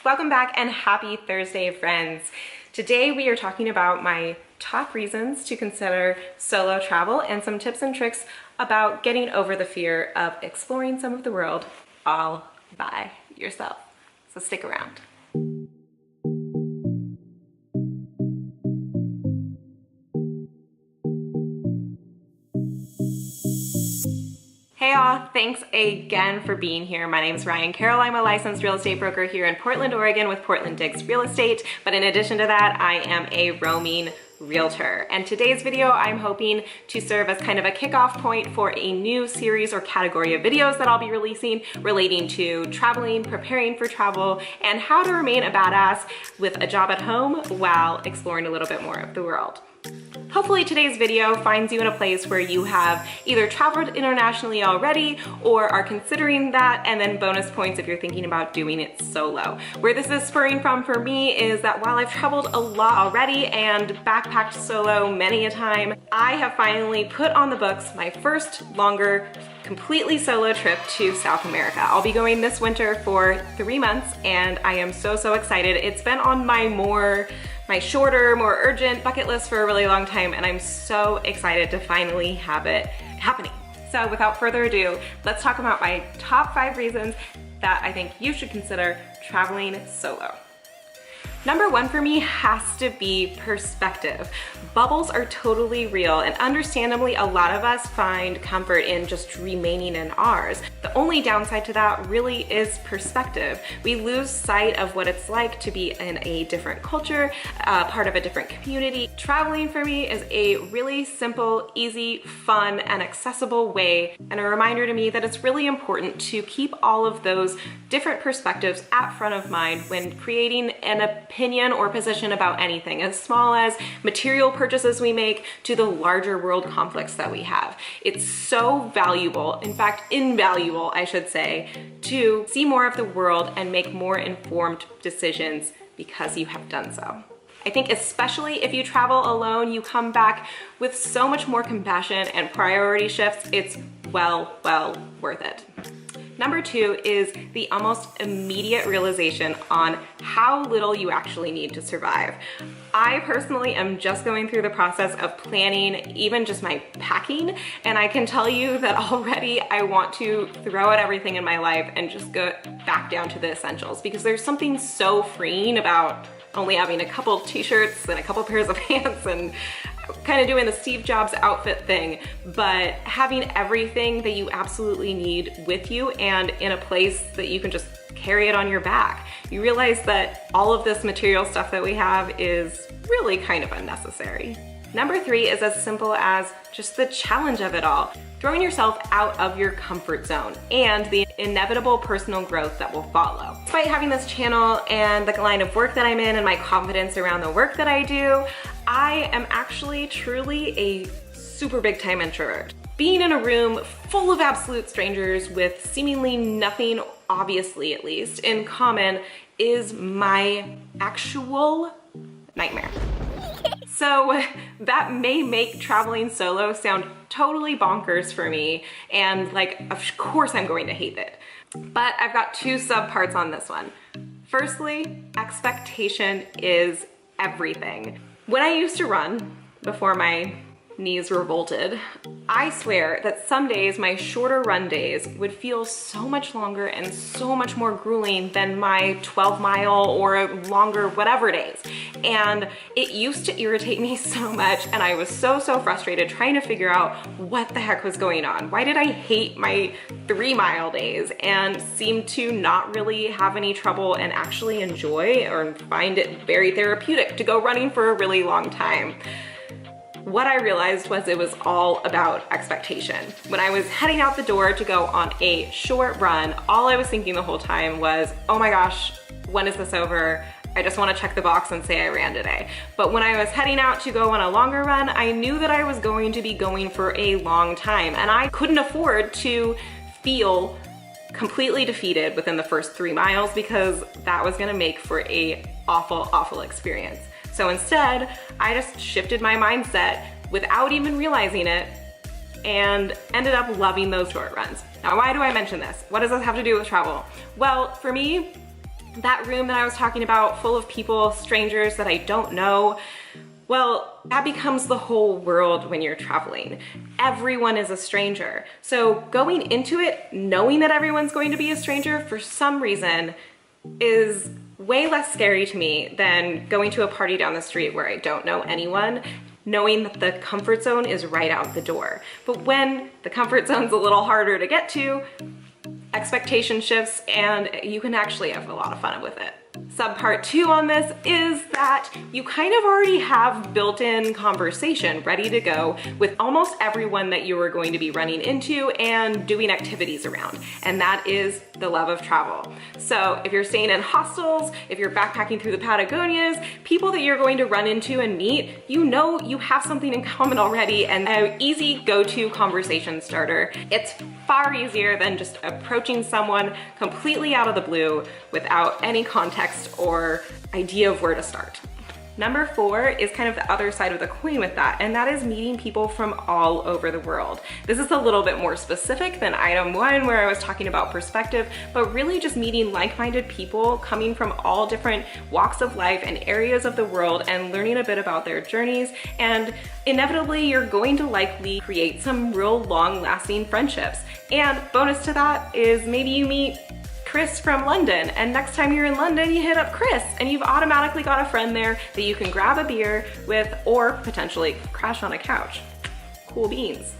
Welcome back and happy Thursday, friends. Today we are talking about my top reasons to consider solo travel and some tips and tricks about getting over the fear of exploring some of the world all by yourself. So stick around. Hey y'all, thanks again for being here. My name is Ryann Carroll. I'm a licensed real estate broker here in Portland, Oregon with Portland Diggs Real Estate. But in addition to that, I am a roaming realtor. And today's video, I'm hoping to serve as kind of a kickoff point for a new series or category of videos that I'll be releasing relating to traveling, preparing for travel, and how to remain a badass with a job at home while exploring a little bit more of the world. Hopefully today's video finds you in a place where you have either traveled internationally already or are considering that, and then bonus points if you're thinking about doing it solo. Where this is spurring from for me is that while I've traveled a lot already and backpacked solo many a time, I have finally put on the books my first longer completely solo trip to South America. I'll be going this winter for 3 months and I am so excited. It's been on my shorter, more urgent bucket list for a really long time, and I'm so excited to finally have it happening. So without further ado, let's talk about my top 5 reasons that I think you should consider traveling solo. Number 1 for me has to be perspective. Bubbles are totally real, and understandably a lot of us find comfort in just remaining in ours. The only downside to that really is perspective. We lose sight of what it's like to be in a different culture, part of a different community. Traveling for me is a really simple, easy, fun, and accessible way, and a reminder to me that it's really important to keep all of those different perspectives at front of mind when creating an opinion or position about anything, as small as material purchases we make to the larger world conflicts that we have. It's so valuable, in fact invaluable I should say, to see more of the world and make more informed decisions because you have done so. I think especially if you travel alone, you come back with so much more compassion and priority shifts. It's well worth it. Number 2 is the almost immediate realization on how little you actually need to survive. I personally am just going through the process of planning even just my packing, and I can tell you that already I want to throw out everything in my life and just go back down to the essentials, because there's something so freeing about only having a couple t-shirts and a couple pairs of pants and kind of doing the Steve Jobs outfit thing, but having everything that you absolutely need with you and in a place that you can just carry it on your back. You realize that all of this material stuff that we have is really kind of unnecessary. Number 3 is as simple as just the challenge of it all. Throwing yourself out of your comfort zone and the inevitable personal growth that will follow. Despite having this channel and the line of work that I'm in and my confidence around the work that I do, I am actually truly a super big time introvert. Being in a room full of absolute strangers with seemingly nothing, obviously at least, in common is my actual nightmare. So that may make traveling solo sound totally bonkers for me, and like, of course I'm going to hate it. But I've got 2 subparts on this one. Firstly, expectation is everything. When I used to run, before my knees revolted, I swear that some days, my shorter run days, would feel so much longer and so much more grueling than my 12-mile or longer whatever days. And it used to irritate me so much, and I was so frustrated trying to figure out what the heck was going on. Why did I hate my 3-mile days and seem to not really have any trouble and actually enjoy or find it very therapeutic to go running for a really long time? What I realized was it was all about expectation. When I was heading out the door to go on a short run, all I was thinking the whole time was, oh my gosh, when is this over? I just want to check the box and say I ran today. But when I was heading out to go on a longer run, I knew that I was going to be going for a long time, and I couldn't afford to feel completely defeated within the first 3 miles, because that was gonna make for a awful experience. So instead, I just shifted my mindset without even realizing it and ended up loving those short runs. Now, why do I mention this? What does this have to do with travel? Well, for me, That room that I was talking about, full of people, strangers that I don't know, well, that becomes the whole world when you're traveling. Everyone is a stranger. So going into it, knowing that everyone's going to be a stranger for some reason is way less scary to me than going to a party down the street where I don't know anyone, knowing that the comfort zone is right out the door. But when the comfort zone's a little harder to get to, expectation shifts and you can actually have a lot of fun with it. Subpart 2 on this is that you kind of already have built-in conversation ready to go with almost everyone that you are going to be running into and doing activities around, and that is the love of travel. So if you're staying in hostels, if you're backpacking through the Patagonias, people that you're going to run into and meet, you know you have something in common already and an easy go-to conversation starter. It's far easier than just approaching someone completely out of the blue without any context or idea of where to start. Number 4 is kind of the other side of the coin with that, and that is meeting people from all over the world. This is a little bit more specific than item 1 where I was talking about perspective, but really just meeting like-minded people coming from all different walks of life and areas of the world and learning a bit about their journeys, and inevitably you're going to likely create some real long-lasting friendships. And bonus to that is maybe you meet Chris from London, and next time you're in London you hit up Chris and you've automatically got a friend there that you can grab a beer with or potentially crash on a couch. Cool beans.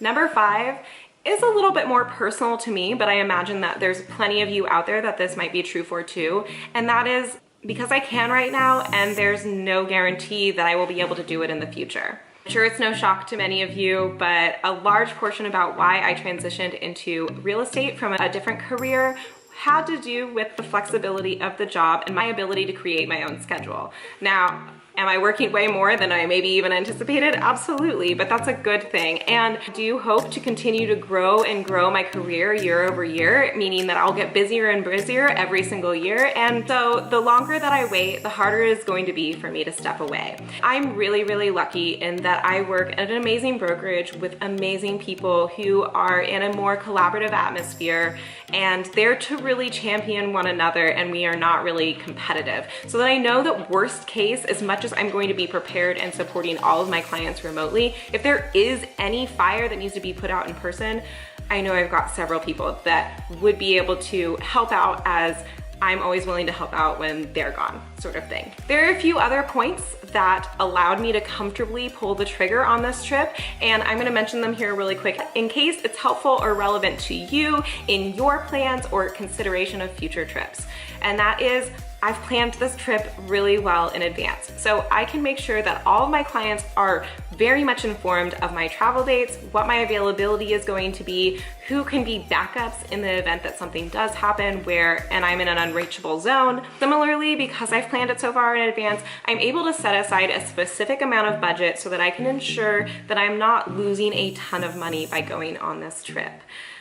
Number 5 is a little bit more personal to me, but I imagine that there's plenty of you out there that this might be true for too, and that is because I can right now and there's no guarantee that I will be able to do it in the future. I'm sure it's no shock to many of you, but a large portion about why I transitioned into real estate from a different career had to do with the flexibility of the job and my ability to create my own schedule. Now, am I working way more than I maybe even anticipated? Absolutely, but that's a good thing. And I do hope to continue to grow and grow my career year over year, meaning that I'll get busier and busier every single year. And so the longer that I wait, the harder it is going to be for me to step away. I'm really, really lucky in that I work at an amazing brokerage with amazing people who are in a more collaborative atmosphere and they're to really champion one another, and we are not really competitive. So that I know that worst case, as much as I'm going to be prepared and supporting all of my clients remotely, if there is any fire that needs to be put out in person, I know I've got several people that would be able to help out, as I'm always willing to help out when they're gone, sort of thing. There are a few other points that allowed me to comfortably pull the trigger on this trip, and I'm gonna mention them here really quick in case it's helpful or relevant to you in your plans or consideration of future trips. And that is, I've planned this trip really well in advance. So I can make sure that all of my clients are very much informed of my travel dates, what my availability is going to be, who can be backups in the event that something does happen and I'm in an unreachable zone. Similarly, because I've planned it so far in advance, I'm able to set aside a specific amount of budget so that I can ensure that I'm not losing a ton of money by going on this trip.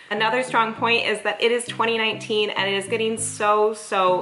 Another strong point is that it is 2019 and it is getting so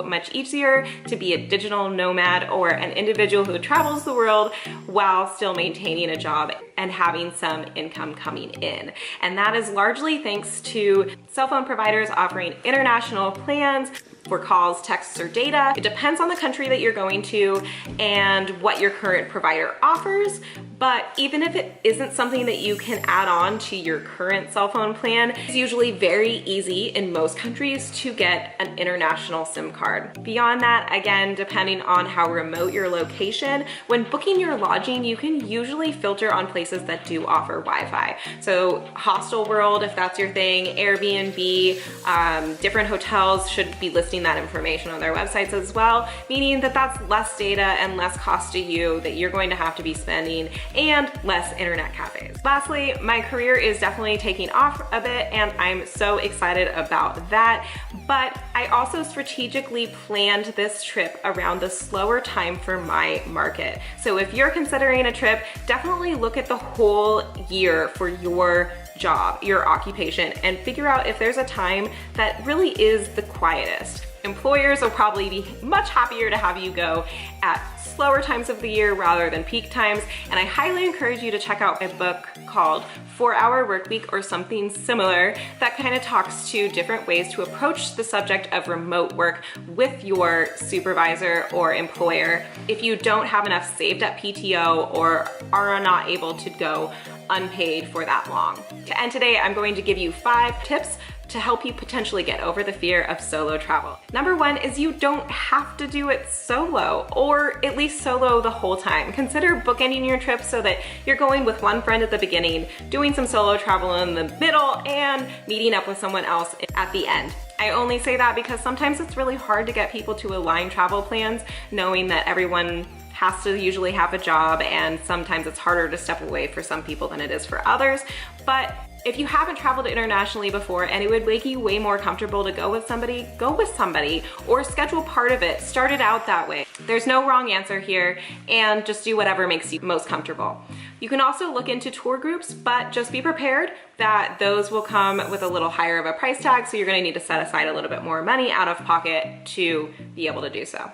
much easier to be a digital nomad or an individual who travels the world while still maintaining a job and having some income coming in. And that is largely thanks to cell phone providers offering international plans for calls, texts, or data. It depends on the country that you're going to and what your current provider offers. But even if it isn't something that you can add on to your current cell phone plan, it's usually very easy in most countries to get an international SIM card. Beyond that, again, depending on how remote your location, when booking your lodging, you can usually filter on places that do offer Wi-Fi. So Hostel World, if that's your thing, Airbnb, different hotels should be listing that information on their websites as well, meaning that that's less data and less cost to you that you're going to have to be spending, and less internet cafes. Lastly, my career is definitely taking off a bit and I'm so excited about that, but I also strategically planned this trip around the slower time for my market. So if you're considering a trip, definitely look at the whole year for your job, your occupation, and figure out if there's a time that really is the quietest. Employers will probably be much happier to have you go at slower times of the year rather than peak times, and I highly encourage you to check out a book called 4-Hour Workweek or something similar that kind of talks to different ways to approach the subject of remote work with your supervisor or employer if you don't have enough saved up PTO or are not able to go unpaid for that long. To end today, I'm going to give you 5 tips to help you potentially get over the fear of solo travel. Number 1 is you don't have to do it solo, or at least solo the whole time. Consider bookending your trip so that you're going with one friend at the beginning, doing some solo travel in the middle, and meeting up with someone else at the end. I only say that because sometimes it's really hard to get people to align travel plans, knowing that everyone has to usually have a job, and sometimes it's harder to step away for some people than it is for others. But if you haven't traveled internationally before and it would make you way more comfortable to go with somebody, or schedule part of it, start it out that way. There's no wrong answer here, and just do whatever makes you most comfortable. You can also look into tour groups, but just be prepared that those will come with a little higher of a price tag, so you're gonna need to set aside a little bit more money out of pocket to be able to do so.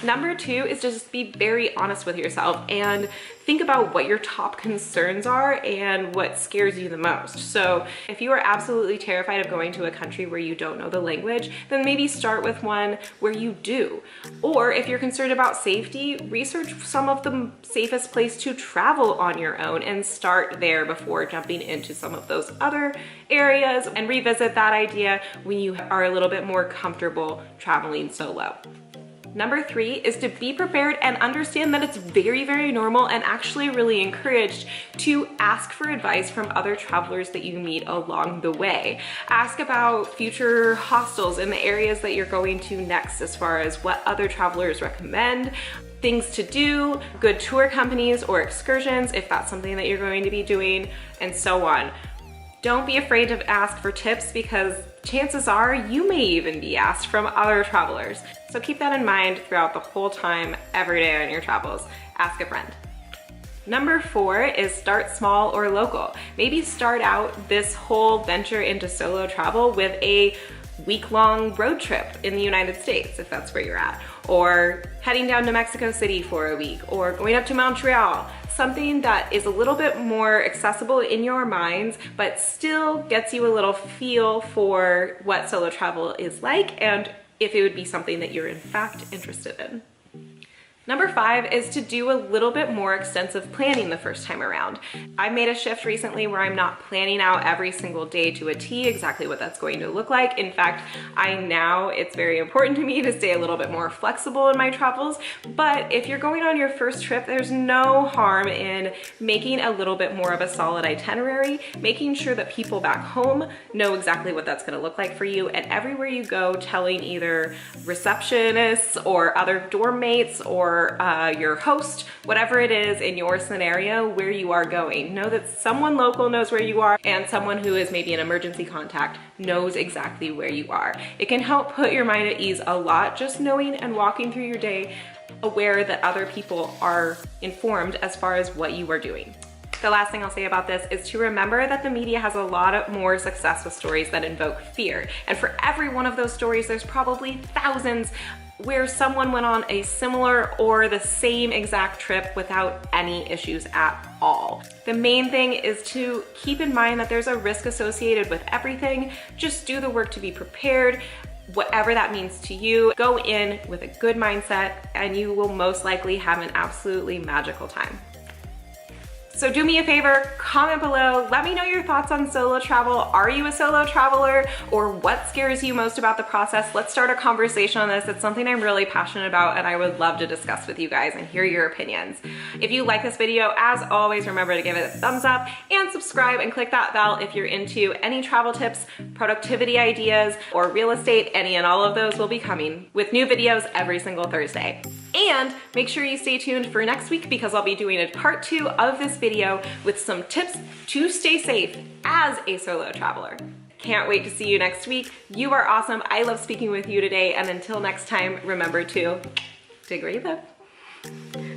Number 2 is just be very honest with yourself and think about what your top concerns are and what scares you the most. So if you are absolutely terrified of going to a country where you don't know the language, then maybe start with one where you do. Or if you're concerned about safety, research some of the safest place to travel on your own and start there before jumping into some of those other areas, and revisit that idea when you are a little bit more comfortable traveling solo. Number 3 is to be prepared and understand that it's very, very normal and actually really encouraged to ask for advice from other travelers that you meet along the way. Ask about future hostels in the areas that you're going to next, as far as what other travelers recommend, things to do, good tour companies or excursions if that's something that you're going to be doing, and so on. Don't be afraid to ask for tips, because chances are you may even be asked from other travelers. So keep that in mind throughout the whole time, every day on your travels. Ask a friend. Number 4 is start small or local. Maybe start out this whole venture into solo travel with a week-long road trip in the United States, if that's where you're at, or heading down to Mexico City for a week, or going up to Montreal. Something that is a little bit more accessible in your minds, but still gets you a little feel for what solo travel is like and if it would be something that you're in fact interested in. Number 5 is to do a little bit more extensive planning the first time around. I made a shift recently where I'm not planning out every single day to a T exactly what that's going to look like. In fact, it's very important to me to stay a little bit more flexible in my travels. But if you're going on your first trip, there's no harm in making a little bit more of a solid itinerary, making sure that people back home know exactly what that's going to look like for you, and everywhere you go telling either receptionists or other dorm mates or your host, whatever it is in your scenario, where you are going. Know that someone local knows where you are, and someone who is maybe an emergency contact knows exactly where you are. It can help put your mind at ease a lot, just knowing and walking through your day aware that other people are informed as far as what you are doing. The last thing I'll say about this is to remember that the media has a lot more success with stories that invoke fear. And for every one of those stories, there's probably thousands where someone went on a similar or the same exact trip without any issues at all. The main thing is to keep in mind that there's a risk associated with everything. Just do the work to be prepared. Whatever that means to you, go in with a good mindset and you will most likely have an absolutely magical time. So do me a favor, comment below, let me know your thoughts on solo travel. Are you a solo traveler, or what scares you most about the process? Let's start a conversation on this. It's something I'm really passionate about and I would love to discuss with you guys and hear your opinions. If you like this video, as always, remember to give it a thumbs up and subscribe and click that bell if you're into any travel tips, productivity ideas, or real estate. Any and all of those will be coming with new videos every single Thursday. And make sure you stay tuned for next week, because I'll be doing a part 2 of this video with some tips to stay safe as a solo traveler. Can't wait to see you next week. You are awesome. I love speaking with you today. And until next time, remember to dig where you live.